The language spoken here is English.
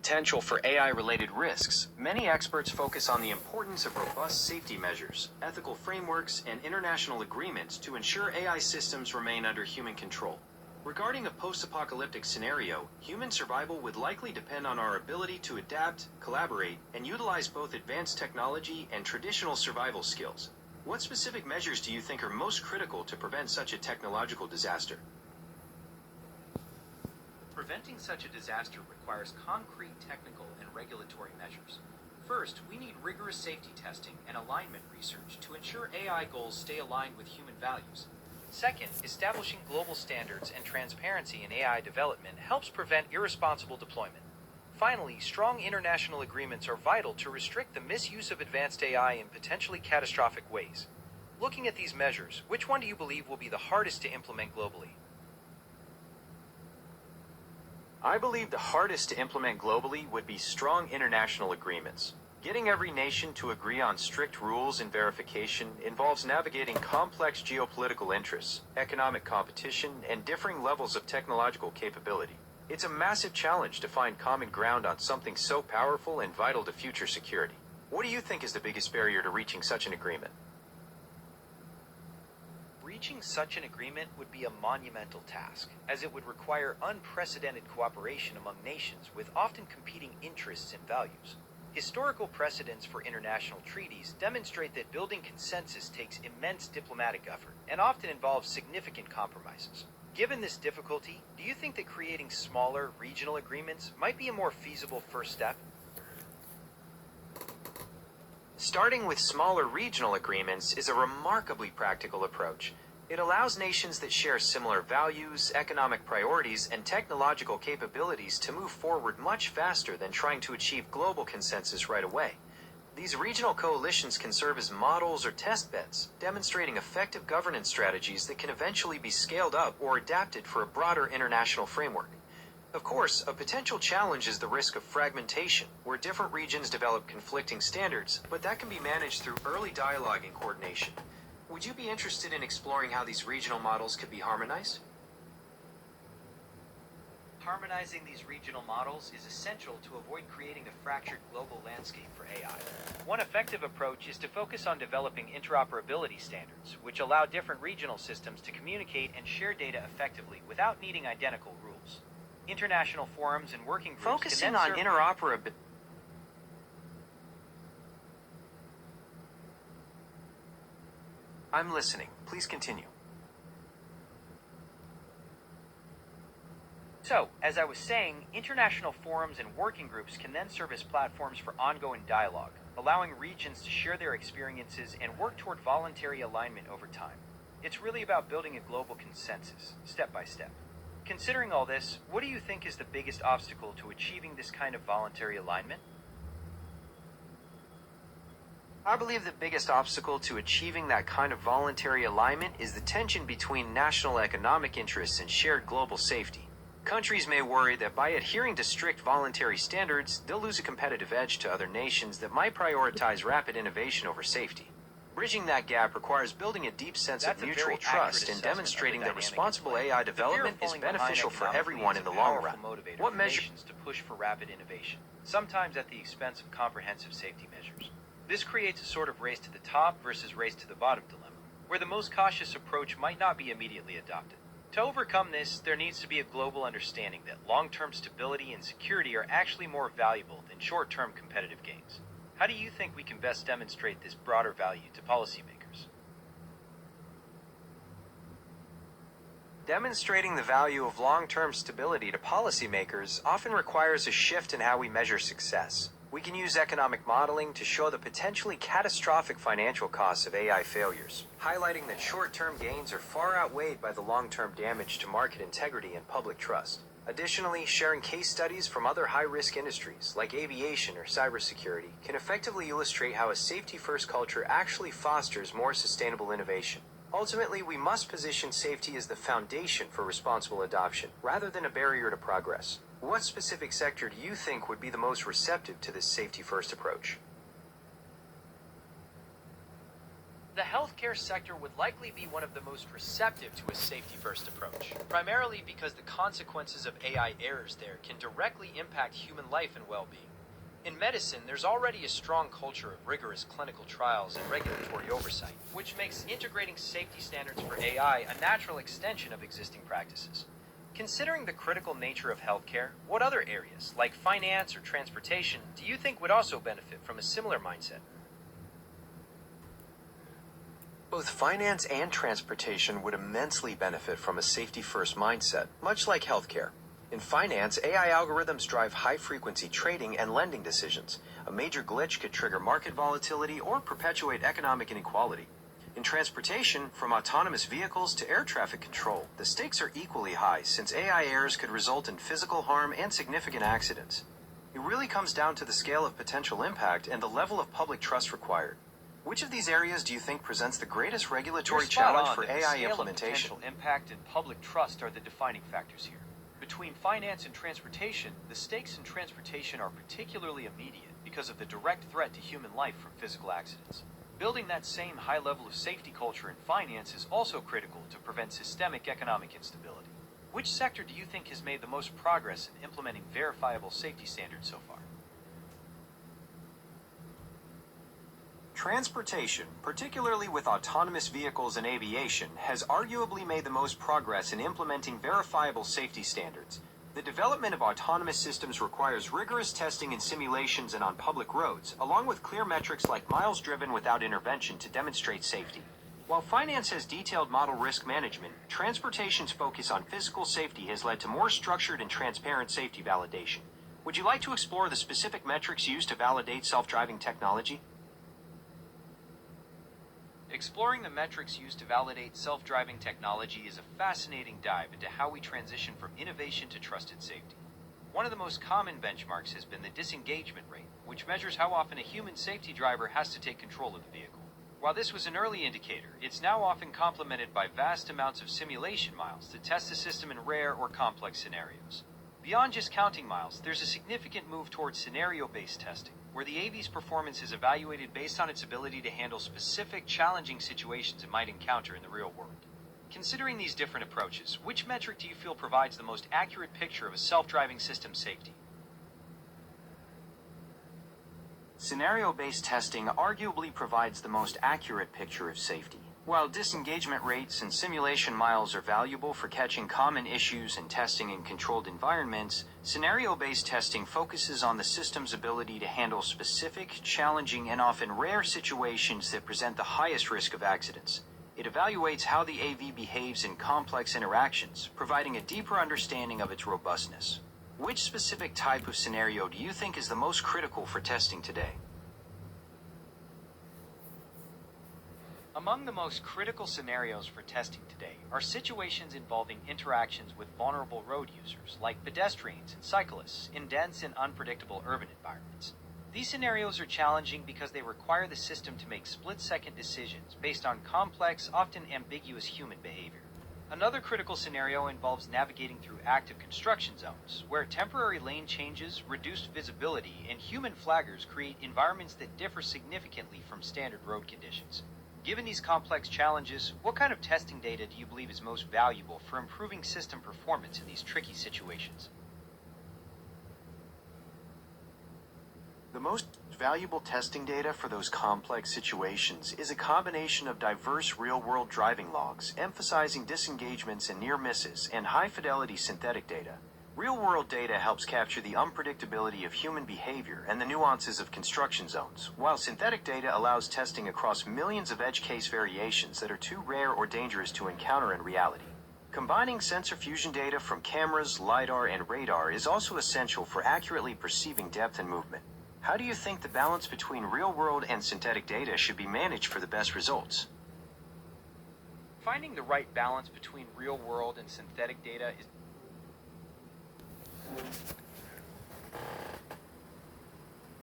potential for AI-related risks, many experts focus on the importance of robust safety measures, ethical frameworks, and international agreements to ensure AI systems remain under human control. Regarding a post-apocalyptic scenario, human survival would likely depend on our ability to adapt, collaborate, and utilize both advanced technology and traditional survival skills. What specific measures do you think are most critical to prevent such a technological disaster? Preventing such a disaster requires concrete technical and regulatory measures. First, we need rigorous safety testing and alignment research to ensure AI goals stay aligned with human values. Second, establishing global standards and transparency in AI development helps prevent irresponsible deployment. Finally, strong international agreements are vital to restrict the misuse of advanced AI in potentially catastrophic ways. Looking at these measures, which one do you believe will be the hardest to implement globally? I believe the hardest to implement globally would be strong international agreements. Getting every nation to agree on strict rules and verification involves navigating complex geopolitical interests, economic competition, and differing levels of technological capability. It's a massive challenge to find common ground on something so powerful and vital to future security. What do you think is the biggest barrier to reaching such an agreement? Reaching such an agreement would be a monumental task, as it would require unprecedented cooperation among nations with often competing interests and values. Historical precedents for international treaties demonstrate that building consensus takes immense diplomatic effort and often involves significant compromises. Given this difficulty, do you think that creating smaller, regional agreements might be a more feasible first step? Starting with smaller regional agreements is a remarkably practical approach. It allows nations that share similar values, economic priorities, and technological capabilities to move forward much faster than trying to achieve global consensus right away. These regional coalitions can serve as models or test beds, demonstrating effective governance strategies that can eventually be scaled up or adapted for a broader international framework. Of course, a potential challenge is the risk of fragmentation, where different regions develop conflicting standards, but that can be managed through early dialogue and coordination. Would you be interested in exploring how these regional models could be harmonized? Harmonizing these regional models is essential to avoid creating a fractured global landscape for AI. One effective approach is to focus on developing interoperability standards, which allow different regional systems to communicate and share data effectively without needing identical rules. International forums and working groups Focusing on interoperability. I'm listening. Please continue. So, as I was saying, international forums and working groups can then serve as platforms for ongoing dialogue, allowing regions to share their experiences and work toward voluntary alignment over time. It's really about building a global consensus, step by step. Considering all this, what do you think is the biggest obstacle to achieving this kind of voluntary alignment? I believe the biggest obstacle to achieving that kind of voluntary alignment is the tension between national economic interests and shared global safety. Countries may worry that by adhering to strict voluntary standards, they'll lose a competitive edge to other nations that might prioritize rapid innovation over safety. Bridging that gap requires building a deep sense of mutual trust and demonstrating that responsible AI development is beneficial for everyone in the long run. What measures to push for rapid innovation, sometimes at the expense of comprehensive safety measures? This creates a sort of race to the top versus race to the bottom dilemma, where the most cautious approach might not be immediately adopted. To overcome this, there needs to be a global understanding that long-term stability and security are actually more valuable than short-term competitive gains. How do you think we can best demonstrate this broader value to policymakers? Demonstrating the value of long-term stability to policymakers often requires a shift in how we measure success. We can use economic modeling to show the potentially catastrophic financial costs of AI failures, highlighting that short-term gains are far outweighed by the long-term damage to market integrity and public trust. Additionally, sharing case studies from other high-risk industries, like aviation or cybersecurity, can effectively illustrate how a safety-first culture actually fosters more sustainable innovation. Ultimately, we must position safety as the foundation for responsible adoption, rather than a barrier to progress. What specific sector do you think would be the most receptive to this safety-first approach? The healthcare sector would likely be one of the most receptive to a safety-first approach, primarily because the consequences of AI errors there can directly impact human life and well-being. In medicine, there's already a strong culture of rigorous clinical trials and regulatory oversight, which makes integrating safety standards for AI a natural extension of existing practices. Considering the critical nature of healthcare, what other areas, like finance or transportation, do you think would also benefit from a similar mindset? Both finance and transportation would immensely benefit from a safety-first mindset, much like healthcare. In finance, AI algorithms drive high-frequency trading and lending decisions. A major glitch could trigger market volatility or perpetuate economic inequality. In transportation, from autonomous vehicles to air traffic control, the stakes are equally high since AI errors could result in physical harm and significant accidents. It really comes down to the scale of potential impact and the level of public trust required. Which of these areas do you think presents the greatest regulatory challenge for AI implementation? Potential impact and public trust are the defining factors here. Between finance and transportation, the stakes in transportation are particularly immediate because of the direct threat to human life from physical accidents. Building that same high level of safety culture in finance is also critical to prevent systemic economic instability. Which sector do you think has made the most progress in implementing verifiable safety standards so far? Transportation, particularly with autonomous vehicles and aviation, has arguably made the most progress in implementing verifiable safety standards. The development of autonomous systems requires rigorous testing and simulations and on public roads, along with clear metrics like miles driven without intervention to demonstrate safety. While finance has detailed model risk management, transportation's focus on physical safety has led to more structured and transparent safety validation. Would you like to explore the specific metrics used to validate self-driving technology? Exploring the metrics used to validate self-driving technology is a fascinating dive into how we transition from innovation to trusted safety. One of the most common benchmarks has been the disengagement rate, which measures how often a human safety driver has to take control of the vehicle. While this was an early indicator, it's now often complemented by vast amounts of simulation miles to test the system in rare or complex scenarios. Beyond just counting miles, there's a significant move towards scenario-based testing, where the AV's performance is evaluated based on its ability to handle specific challenging situations it might encounter in the real world. Considering these different approaches, which metric do you feel provides the most accurate picture of a self-driving system's safety? Scenario-based testing arguably provides the most accurate picture of safety. While disengagement rates and simulation miles are valuable for catching common issues and testing in controlled environments, scenario-based testing focuses on the system's ability to handle specific, challenging, and often rare situations that present the highest risk of accidents. It evaluates how the AV behaves in complex interactions, providing a deeper understanding of its robustness. Which specific type of scenario do you think is the most critical for testing today? Among the most critical scenarios for testing today are situations involving interactions with vulnerable road users, like pedestrians and cyclists, in dense and unpredictable urban environments. These scenarios are challenging because they require the system to make split-second decisions based on complex, often ambiguous human behavior. Another critical scenario involves navigating through active construction zones, where temporary lane changes, reduced visibility, and human flaggers create environments that differ significantly from standard road conditions. Given these complex challenges, what kind of testing data do you believe is most valuable for improving system performance in these tricky situations? The most valuable testing data for those complex situations is a combination of diverse real-world driving logs, emphasizing disengagements and near misses, and high-fidelity synthetic data. Real-world data helps capture the unpredictability of human behavior and the nuances of construction zones, while synthetic data allows testing across millions of edge case variations that are too rare or dangerous to encounter in reality. Combining sensor fusion data from cameras, LiDAR, and radar is also essential for accurately perceiving depth and movement. How do you think the balance between real-world and synthetic data should be managed for the best results? Finding the right balance between real-world and synthetic data is